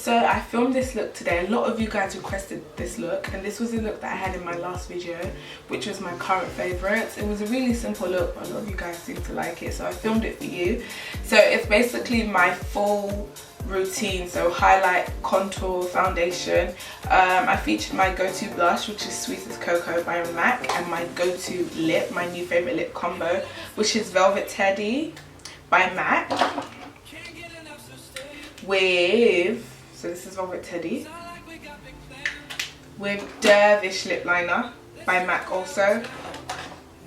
So I filmed this look today. A lot of you guys requested this look, and this was the look that I had in my last video, which was my current favorites. It was a really simple look, but a lot of you guys seem to like it, so I filmed it for you. So it's basically my full routine, so highlight, contour, foundation. I featured my go-to blush, which is Sweet as Cocoa by MAC, and my go-to lip, my new favorite lip combo, which is Velvet Teddy by MAC with, so this is Velvet Teddy with Dervish lip liner by MAC also,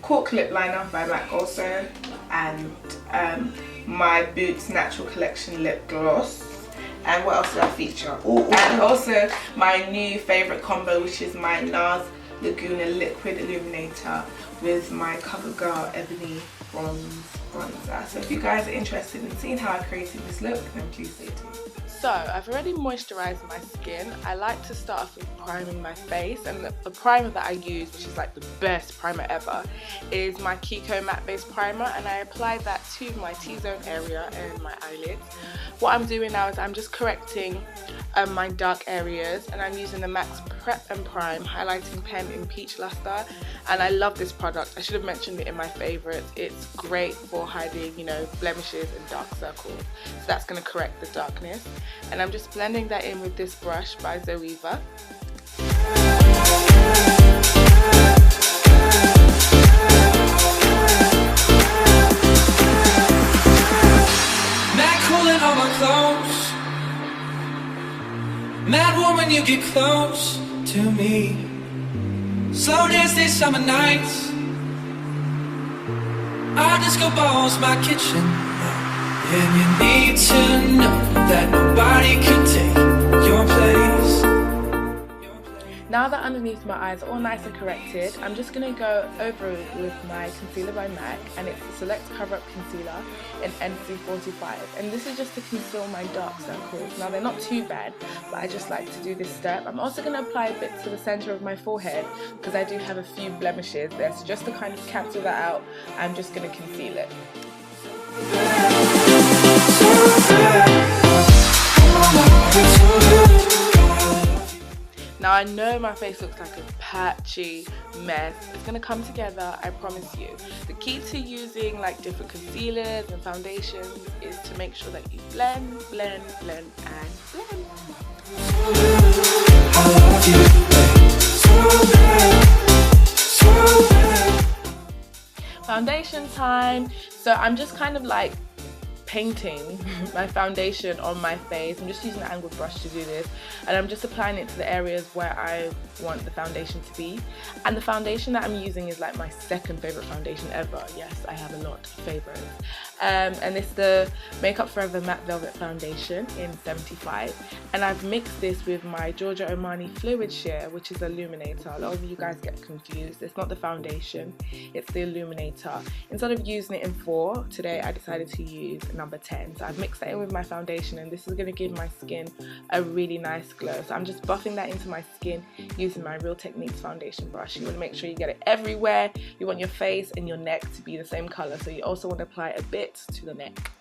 Cork lip liner by MAC also, and my Boots Natural Collection lip gloss. And what else did I feature? And also my new favorite combo, which is my NARS Laguna liquid illuminator with my Covergirl Ebony bronzer. So if you guys are interested in seeing how I created this look, then please stay tuned. So I've already moisturized my skin. I like to start off with priming my face, and the primer that I use, which is like the best primer ever, is my Kiko matte base primer, and I apply that to my T-zone area and my eyelids. What I'm doing now is I'm just correcting my dark areas, and I'm using the MAC's Prep and Prime highlighting pen in Peach Luster, and I love this product. I should have mentioned it in my favorites. It's great for hiding, you know, blemishes and dark circles, so that's going to correct the darkness. And I'm just blending that in with this brush by Zoeva. Mad cooling all my clothes. Mad woman, you get close to me. Slow dance these summer nights. Our disco ball's my kitchen. And you need to know that nobody can take your place. Now that underneath my eyes are all nice and corrected, I'm just going to go over it with my concealer by MAC, and it's the Select Cover Up Concealer in NC45. And this is just to conceal my dark circles. Now they're not too bad, but I just like to do this step. I'm also going to apply a bit to the center of my forehead because I do have a few blemishes there. So just to kind of cancel that out, I'm just going to conceal it. Now I know my face looks like a patchy mess. It's going to come together, I promise you. The key to using like different concealers and foundations is to make sure that you blend, blend, blend, and blend. Foundation time. So I'm just kind of like painting my foundation on my face. I'm just using an angled brush to do this, and I'm just applying it to the areas where I want the foundation to be. And the foundation that I'm using is like my second favorite foundation ever. Yes, I have a lot of favorites. And it's the Makeup Forever Matte Velvet Foundation in 75, and I've mixed this with my Giorgio Armani Fluid Sheer, which is Illuminator. A lot of you guys get confused. It's not the foundation, it's the Illuminator. Instead of using it in 4, today I decided to use number 10. So I've mixed that in with my foundation, and this is going to give my skin a really nice glow. So I'm just buffing that into my skin using my Real Techniques foundation brush. You want to make sure you get it everywhere. You want your face and your neck to be the same color, so you also want to apply a bit to the neck.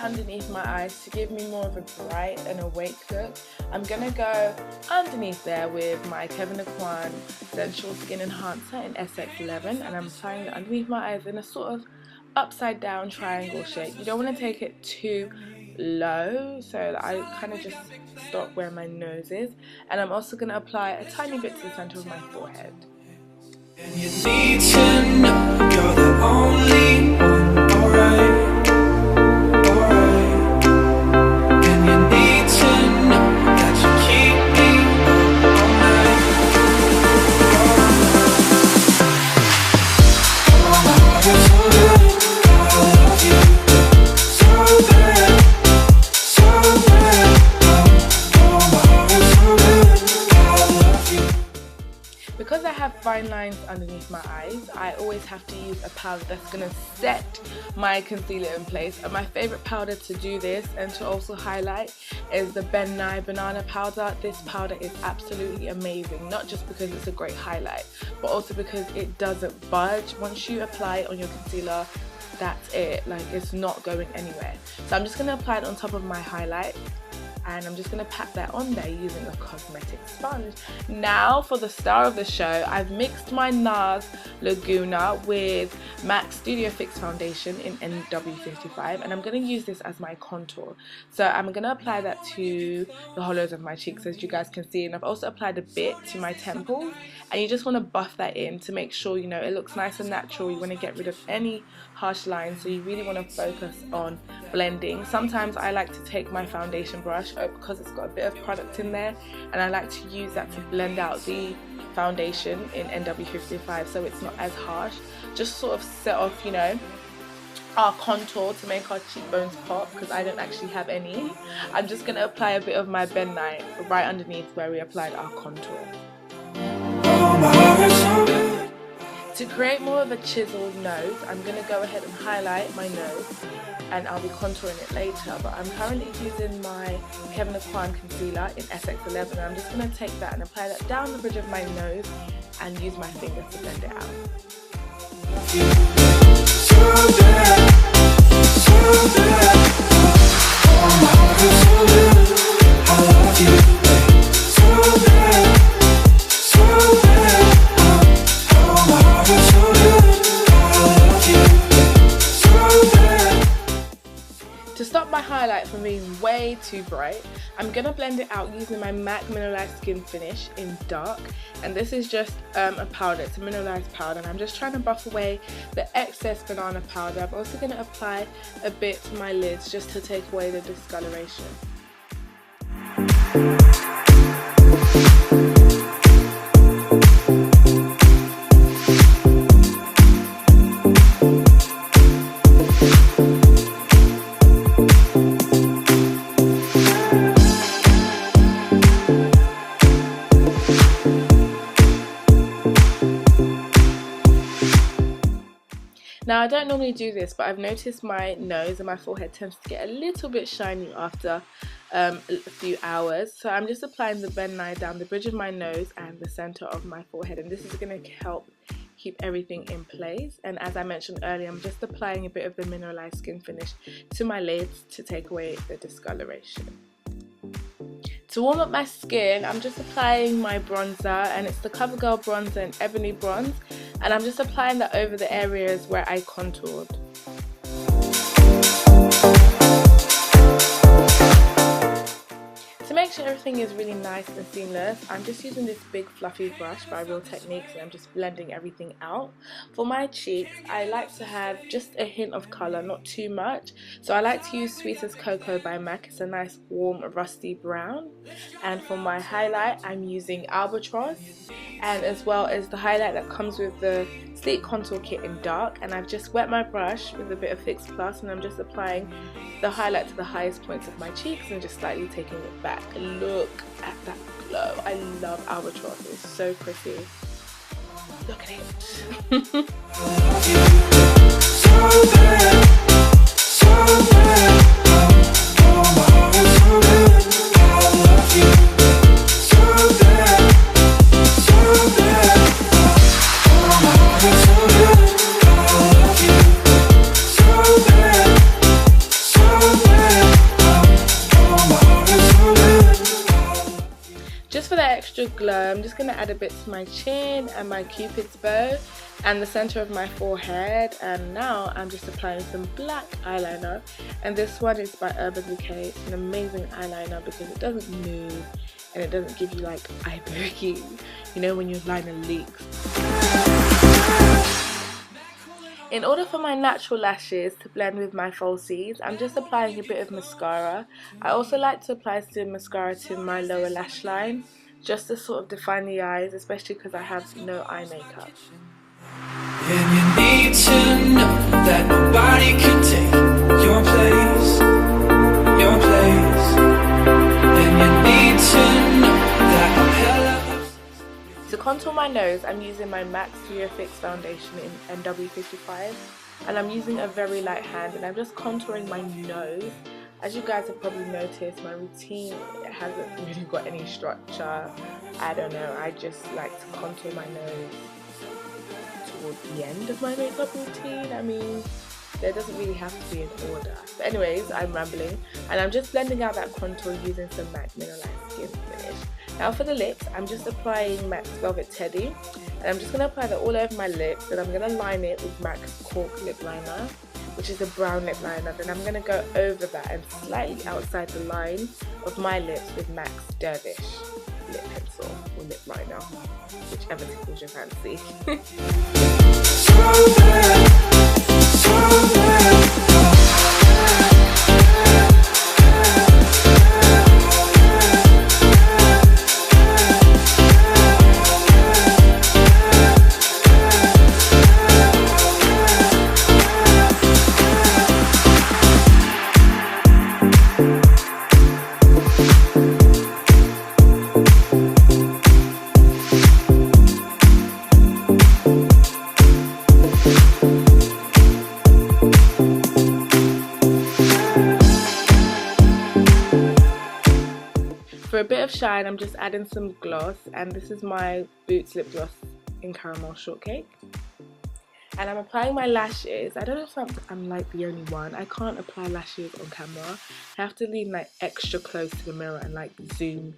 Underneath my eyes to give me more of a bright and awake look, I'm gonna go underneath there with my Kevyn Sensual Skin Enhancer in SX11, and I'm applying it underneath my eyes in a sort of upside down triangle shape. You don't want to take it too low, so that I kind of just stop where my nose is, and I'm also going to apply a tiny bit to the center of my forehead. And you need to know you're the only one, alright. have fine lines underneath my eyes, I always have to use a powder that's going to set my concealer in place. And my favourite powder to do this and to also highlight is the Ben Nye banana powder. This powder is absolutely amazing, not just because it's a great highlight, but also because it doesn't budge. Once you apply it on your concealer, that's it, like it's not going anywhere. So I'm just going to apply it on top of my highlight, and I'm just going to pat that on there using a cosmetic sponge. Now for the star of the show, I've mixed my NARS Laguna with MAC Studio Fix foundation in NW55, and I'm going to use this as my contour. So I'm going to apply that to the hollows of my cheeks, as you guys can see, and I've also applied a bit to my temples, and you just want to buff that in to make sure, you know, it looks nice and natural. You want to get rid of any harsh lines, so you really want to focus on blending. Sometimes I like to take my foundation brush because it's got a bit of product in there, and I like to use that to blend out the foundation in NW55 so it's not as harsh. Just sort of set off, you know, our contour to make our cheekbones pop, because I don't actually have any. I'm just going to apply a bit of my Ben Nye right underneath where we applied our contour. To create more of a chiseled nose, I'm going to go ahead and highlight my nose, and I'll be contouring it later, but I'm currently using my Kevyn Aucoin concealer in SX11, and I'm just going to take that and apply that down the bridge of my nose and use my fingers to blend it out. To stop my highlight from being way too bright, I'm going to blend it out using my MAC Mineralize Skin Finish in dark, and this is just a powder, it's a mineralized powder, and I'm just trying to buff away the excess banana powder. I'm also going to apply a bit to my lids just to take away the discoloration. Now, I don't normally do this, but I've noticed my nose and my forehead tends to get a little bit shiny after a few hours. So I'm just applying the Ben Nye down the bridge of my nose and the center of my forehead, and this is going to help keep everything in place. And as I mentioned earlier, I'm just applying a bit of the Mineralized Skin Finish to my lids to take away the discoloration. To warm up my skin, I'm just applying my bronzer, and it's the Covergirl bronzer in Ebony bronze, and I'm just applying that over the areas where I contoured. To make sure everything is really nice and seamless, I'm just using this big fluffy brush by Real Techniques, and I'm just blending everything out. For my cheeks, I like to have just a hint of colour, not too much. So I like to use Sweet as Cocoa by MAC. It's a nice warm rusty brown. And for my highlight, I'm using Albatross, and as well as the highlight that comes with the Sleek Contour Kit in dark. And I've just wet my brush with a bit of Fix Plus, and I'm just applying the highlight to the highest points of my cheeks and just slightly taking it back. Look at that glow. I love Albatross. It's so pretty. Look at it. Just for that extra glow, I'm just going to add a bit to my chin and my cupid's bow and the center of my forehead. And now I'm just applying some black eyeliner, and this one is by Urban Decay. It's an amazing eyeliner because it doesn't move and it doesn't give you like eye bogey, you know, when your liner leaks. In order for my natural lashes to blend with my falsies, I'm just applying a bit of mascara. I also like to apply some mascara to my lower lash line, just to sort of define the eyes, especially because I have no eye makeup. And you need to know that nobody can take your place, your place. And you need to know that I'm hella. To contour my nose, I'm using my MAC Studio Fix foundation in NW55, and I'm using a very light hand, and I'm just contouring my nose. As you guys have probably noticed, my routine hasn't really got any structure. I don't know, I just like to contour my nose towards the end of my makeup routine. I mean, there doesn't really have to be an order. But anyways, I'm rambling, and I'm just blending out that contour using some MAC Mineralize Skin Finish. Now for the lips, I'm just applying MAC's Velvet Teddy, and I'm just going to apply that all over my lips, and I'm going to line it with MAC's Cork lip liner, which is a brown lip liner. Then I'm going to go over that and slightly outside the line of my lips with MAC's Dervish lip pencil or lip liner, whichever tickles your fancy. For a bit of shine, I'm just adding some gloss, and this is my Boots lip gloss in Caramel Shortcake. And I'm applying my lashes. I don't know if I'm like the only one. I can't apply lashes on camera. I have to lean like extra close to the mirror and like zoom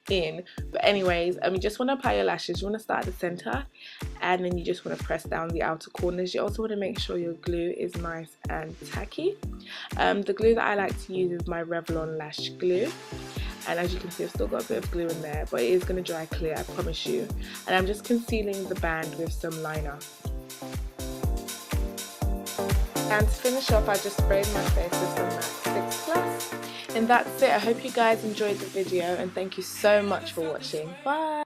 in. But anyways, you just want to apply your lashes. You want to start at the center, and then you just want to press down the outer corners. You also want to make sure your glue is nice and tacky. The glue that I like to use is my Revlon Lash Glue. And as you can see, I've still got a bit of glue in there, but it is going to dry clear, I promise you. And I'm just concealing the band with some liner. And to finish off, I just sprayed my face with some MAC Lipgloss. And that's it. I hope you guys enjoyed the video, and thank you so much for watching. Bye!